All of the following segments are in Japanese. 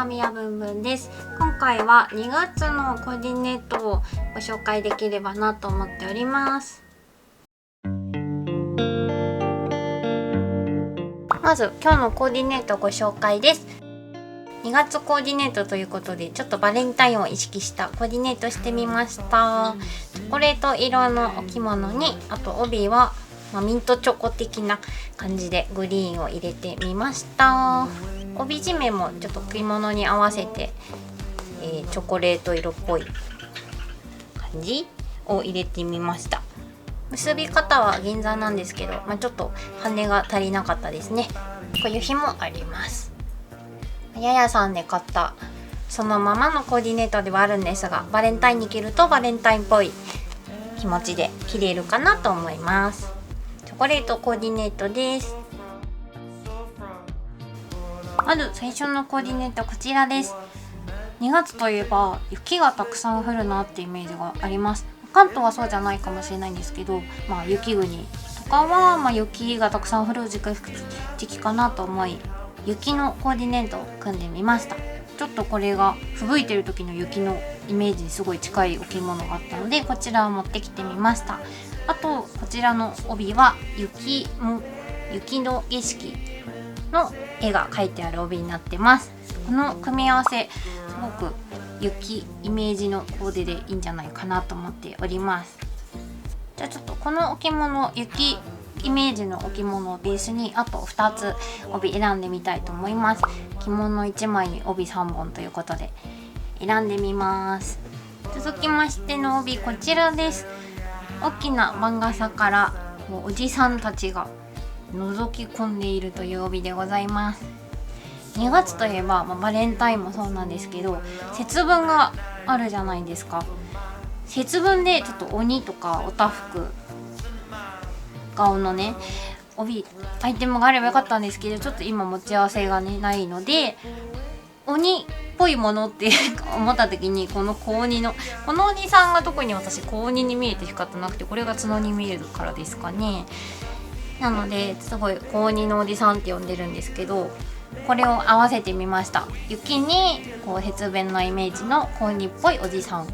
みやぶんぶんです。今回は2月のコーディネートをご紹介できればなと思っております。まず今日のコーディネートご紹介です。2月コーディネートということで、ちょっとバレンタインを意識したコーディネートしてみました。チョコレート色のお着物に、あと帯はミントチョコ的な感じでグリーンを入れてみました。帯締めもちょっと着物に合わせて、チョコレート色っぽい感じを入れてみました。結び方は銀座なんですけど、ちょっと羽が足りなかったですね。こういう日もあります。ややさんで買ったそのままのコーディネートではあるんですが、バレンタインに着るとバレンタインっぽい気持ちで着れるかなと思います。チョコレートコーディネートです。まず最初のコーディネートこちらです。2月といえば雪がたくさん降るなってイメージがあります。関東はそうじゃないかもしれないんですけど、雪国とかは雪がたくさん降る時期かなと思い、雪のコーディネートを組んでみました。ちょっとこれが吹雪いてる時の雪のイメージにすごい近い置物があったので、こちらを持ってきてみました。あとこちらの帯は雪の景色の絵が描いてある帯になってます。この組み合わせすごく雪イメージのコーデでいいんじゃないかなと思っております。じゃあちょっとこの置物、雪イメージの置物をベースにあと2つ帯選んでみたいと思います。着物1枚に帯3本ということで選んでみます。続きましての帯こちらです。大きな番傘からおじさんたちが覗き込んでいるという帯でございます。2月といえば、バレンタインもそうなんですけど、節分があるじゃないですか。節分でちょっと鬼とかおたふく顔のね帯アイテムがあればよかったんですけど、ちょっと今持ち合わせがねないので、鬼っぽいものって思った時に、この小鬼のこのおじさんが特に私小鬼に見えて仕方なくて、これが角に見えるからですかね。なのですごい小鬼のおじさんって呼んでるんですけど、これを合わせてみました。雪にこう節分のイメージの小鬼っぽいおじさん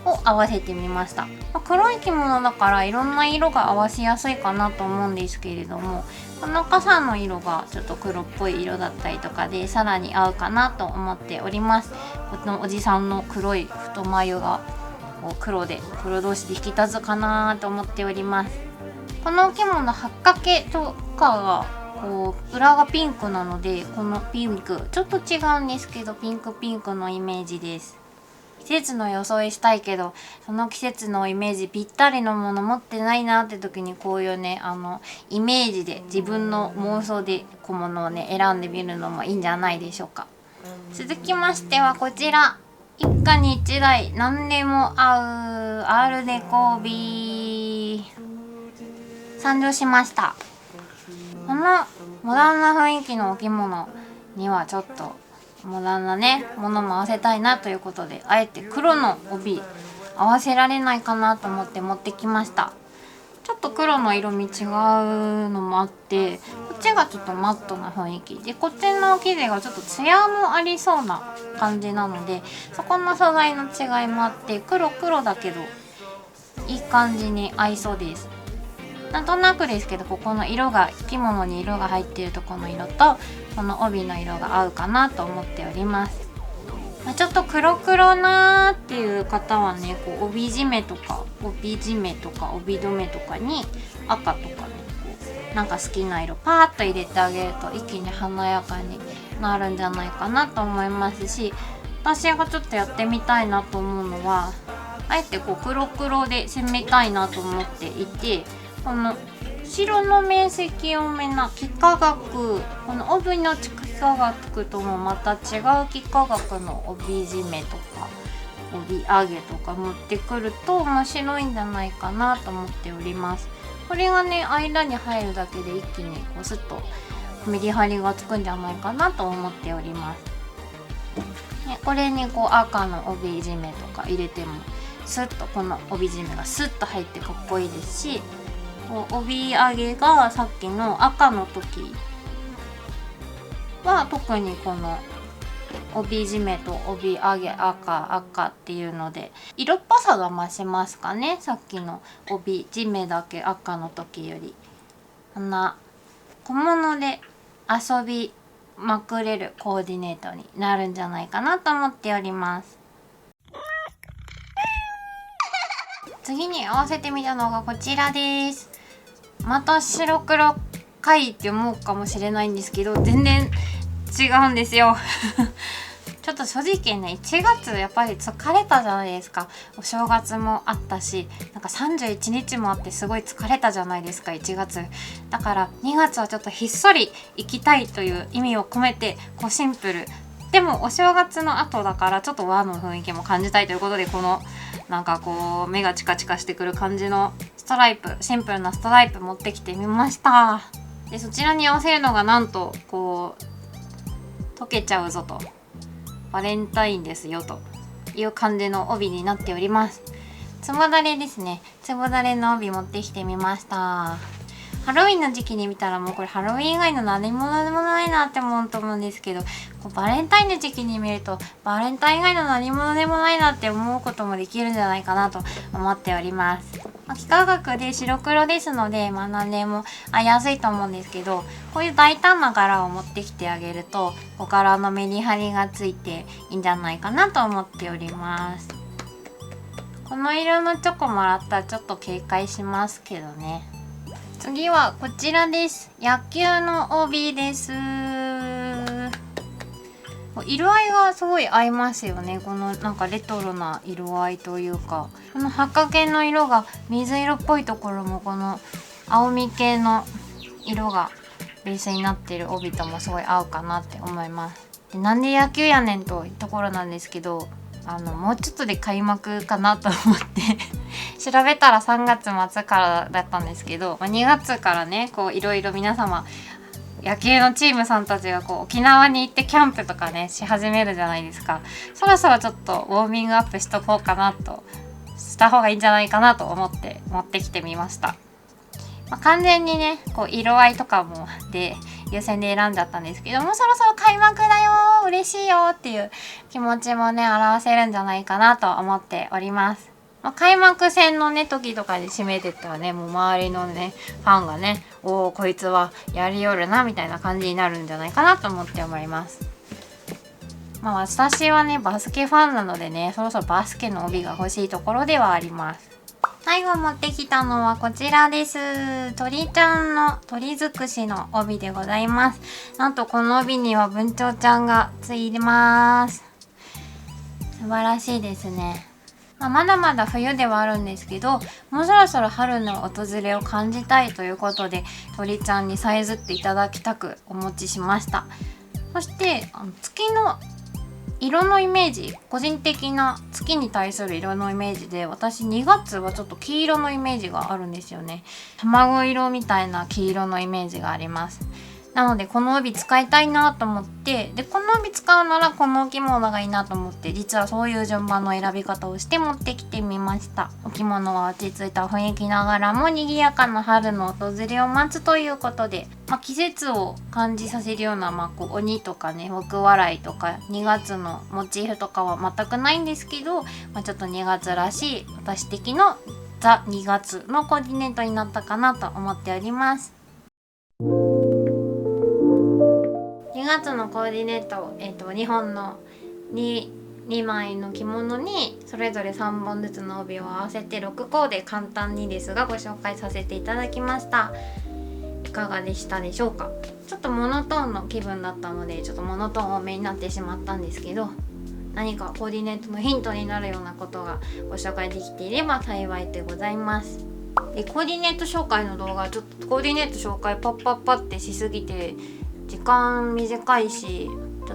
を合わせてみました。黒い着物だからいろんな色が合わせやすいかなと思うんですけれども、この傘の色がちょっと黒っぽい色だったりとかでさらに合うかなと思っております。このおじさんの黒い太眉がこう黒同士で引き立つかなと思っております。このお着物はっかけとかがこう裏がピンクなので、このピンクちょっと違うんですけど、ピンクのイメージです。季節の装いしたいけど、その季節のイメージぴったりのもの持ってないなって時に、こういうねイメージで自分の妄想で小物をね選んでみるのもいいんじゃないでしょうか。続きましてはこちら、一家に一台何でも合うアールデコ帯参上しました。このモダンな雰囲気のお着物にはちょっとモダンなねものも合わせたいなということで、あえて黒の帯合わせられないかなと思って持ってきました。ちょっと黒の色味違うのもあって、こっちがちょっとマットな雰囲気で、こっちの生地がちょっとツヤもありそうな感じなので、そこの素材の違いもあって、黒だけどいい感じに合いそうです。なんとなくですけど、ここの色が着物に色が入っているところの色とこの帯の色が合うかなと思っております。ちょっと黒なーっていう方はね、こう帯締めとか帯留めとかに赤とかね、こうなんか好きな色パーッと入れてあげると一気に華やかになるんじゃないかなと思いますし、私がちょっとやってみたいなと思うのは、あえてこう黒で攻めたいなと思っていて、この後ろの面積多めな幾何学、この帯の幾何学ともまた違う幾何学の帯締めとか帯揚げとか持ってくると面白いんじゃないかなと思っております。これがね間に入るだけで一気にこうスッとメリハリがつくんじゃないかなと思っております。これにこう赤の帯締めとか入れてもスッとこの帯締めがスッと入ってかっこいいですし、こう帯揚げがさっきの赤の時は特にこの帯締めと帯揚げ赤っていうので色っぽさが増しますかね。さっきの帯締めだけ赤の時よりこんな小物で遊びまくれるコーディネートになるんじゃないかなと思っております。次に合わせてみたのがこちらです。また白黒かいって思うかもしれないんですけど全然違うんですよちょっと正直ね1月やっぱり疲れたじゃないですか。お正月もあったしなんか31日もあってすごい疲れたじゃないですか1月だから。2月はちょっとひっそり行きたいという意味を込めてこうシンプルでもお正月の後だからちょっと和の雰囲気も感じたいということでこのなんかこう目がチカチカしてくる感じのストライプ、シンプルなストライプ持ってきてみました。でそちらに合わせるのがなんとこう溶けちゃうぞとバレンタインですよという感じの帯になっております。つぼだれですね。つぼだれの帯持ってきてみました。ハロウィンの時期に見たらもうこれハロウィン以外の何物でもないなって思うと思うんですけど、こうバレンタインの時期に見るとバレンタイン以外の何物でもないなって思うこともできるんじゃないかなと思っております。幾何学で白黒ですので、何でも合いやすいと思うんですけど、こういう大胆な柄を持ってきてあげるとお柄のメリハリがついていいんじゃないかなと思っております。この色のチョコもらったらちょっと警戒しますけどね。次はこちらです。野球の帯です。色合いがすごい合いますよね。このなんかレトロな色合いというか、この赤系の色が水色っぽいところもこの青み系の色がベースになっている帯ともすごい合うかなって思います。でなんで野球やねんというところなんですけど、もうちょっとで開幕かなと思って調べたら3月末からだったんですけど、2月からねこういろいろ皆様野球のチームさんたちがこう沖縄に行ってキャンプとかねし始めるじゃないですか。そろそろちょっとウォーミングアップしとこうかなとした方がいいんじゃないかなと思って持ってきてみました。完全にねこう色合いとかもで優先で選んじゃったんですけども、そろそろ開幕だよ嬉しいよっていう気持ちもね表せるんじゃないかなと思っております。開幕戦のね時とかで締めてったらねもう周りのねファンがねおーこいつはやりよるなみたいな感じになるんじゃないかなと思って思います。私はねバスケファンなのでねそろそろバスケの帯が欲しいところではあります。最後持ってきたのはこちらです。鳥ちゃんの鳥尽くしの帯でございます。なんとこの帯には文鳥ちゃんがついてます。素晴らしいですね。まだまだ冬ではあるんですけど、もうそろそろ春の訪れを感じたいということで鳥ちゃんにさえずっていただきたくお持ちしました。そして月の色のイメージ、個人的な月に対する色のイメージで私2月はちょっと黄色のイメージがあるんですよね。卵色みたいな黄色のイメージがあります。なのでこの帯使いたいなと思って、でこの帯使うならこのお着物がいいなと思って、実はそういう順番の選び方をして持ってきてみました。お着物は落ち着いた雰囲気ながらも賑やかな春の訪れを待つということで、季節を感じさせるような、鬼とかね福笑いとか2月のモチーフとかは全くないんですけど、ちょっと2月らしい私的のザ2月のコーディネートになったかなと思っております。2月のコーディネート、2本の2枚の着物にそれぞれ3本ずつの帯を合わせて6コーデ簡単にですがご紹介させていただきました。いかがでしたでしょうか。ちょっとモノトーンの気分だったのでちょっとモノトーン多めになってしまったんですけど、何かコーディネートのヒントになるようなことがご紹介できていれば幸いでございます。でコーディネート紹介の動画ちょっとコーディネート紹介パッってしすぎて時間短いし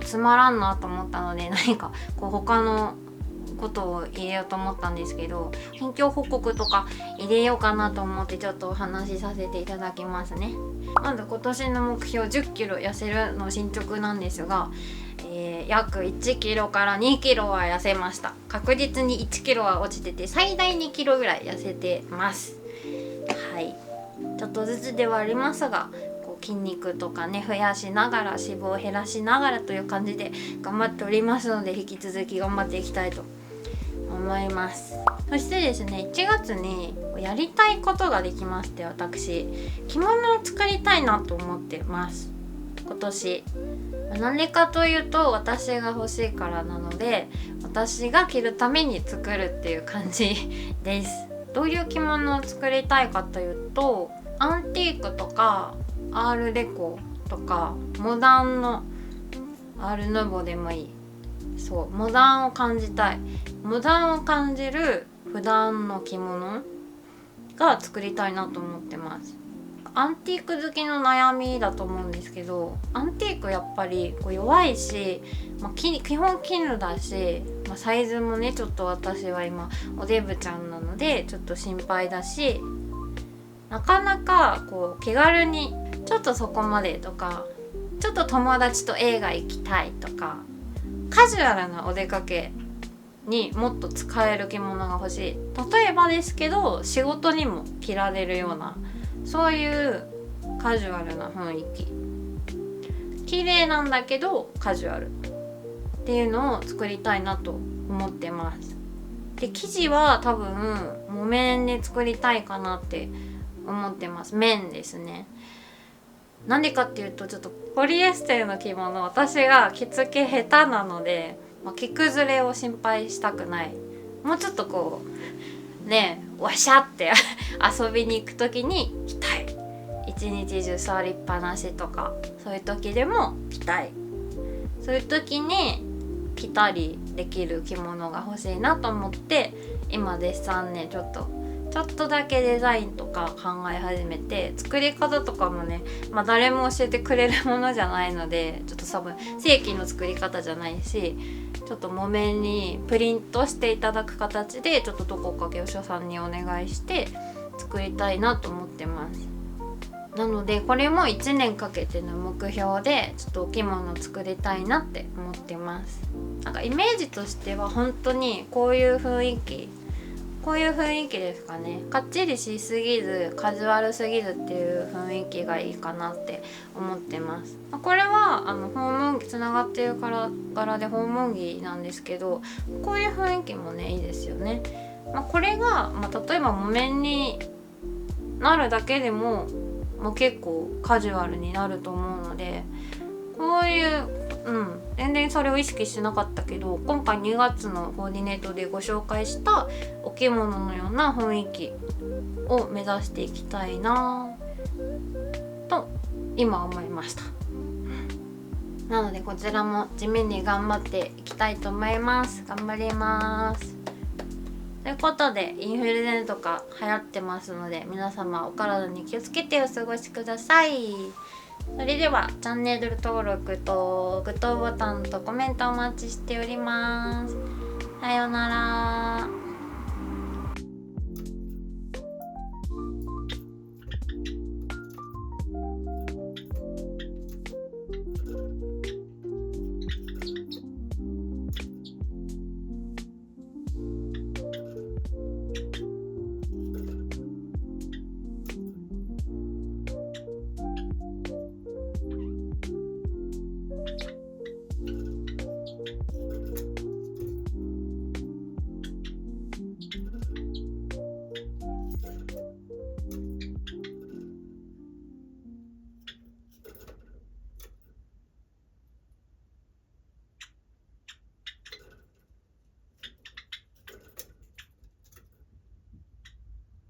つまらんなと思ったので、何かこう他のことを入れようと思ったんですけど、近況報告とか入れようかなと思ってちょっとお話しさせていただきますね。まず今年の目標10キロ痩せるの進捗なんですが、約1キロから2キロは痩せました。確実に1キロは落ちてて、最大2キロぐらい痩せてます。はい、ちょっとずつではありますが、筋肉とかね増やしながら脂肪を減らしながらという感じで頑張っておりますので、引き続き頑張っていきたいと思います。そしてですね、1月にやりたいことができまして、私着物を作りたいなと思ってます今年。なんでかというと、私が欲しいからなので、私が着るために作るっていう感じです。どういう着物を作りたいかというと、アンティークとかアールデコとかモダンのアールヌボでもいい。そう、モダンを感じたい。モダンを感じる普段の着物が作りたいなと思ってます。アンティーク好きの悩みだと思うんですけど、アンティークやっぱり弱いし、基本絹だし、サイズもねちょっと私は今おデブちゃんなのでちょっと心配だし、なかなか気軽にちょっとそこまでとか、ちょっと友達と映画行きたいとか、カジュアルなお出かけにもっと使える着物が欲しい。例えばですけど、仕事にも着られるような、そういうカジュアルな雰囲気、綺麗なんだけどカジュアルっていうのを作りたいなと思ってます。で、生地は多分木綿で作りたいかなって思ってます。綿ですね。なんでかっていうと、ちょっとポリエステルの着物、私が着付け下手なので、着崩れを心配したくない。もうちょっとねわしゃって遊びに行く時に着たい。一日中触りっぱなしとか、そういう時でも着たい。そういう時に着たりできる着物が欲しいなと思って、今絶賛ねちょっとだけデザインとか考え始めて、作り方とかもね、誰も教えてくれるものじゃないので、ちょっと多分正規の作り方じゃないし、ちょっと木綿にプリントしていただく形で、ちょっとどこか業者さんにお願いして作りたいなと思ってます。なのでこれも1年かけての目標で、ちょっとお着物を作りたいなって思ってます。なんかイメージとしては本当にこういう雰囲気ですかね。かっちりしすぎずカジュアルすぎずっていう雰囲気がいいかなって思ってます。これは訪問着つながってる柄で訪問着なんですけど、こういう雰囲気もねいいですよね。これが、例えば木綿になるだけでも、結構カジュアルになると思うので、こういう全然それを意識してなかったけど、今回2月のコーディネートでご紹介したお着物のような雰囲気を目指していきたいなと今思いました。なのでこちらも地味に頑張っていきたいと思います。頑張ります。ということで、インフルエンザとか流行ってますので、皆様お体に気をつけてお過ごしください。それではチャンネル登録とグッドボタンとコメントお待ちしております。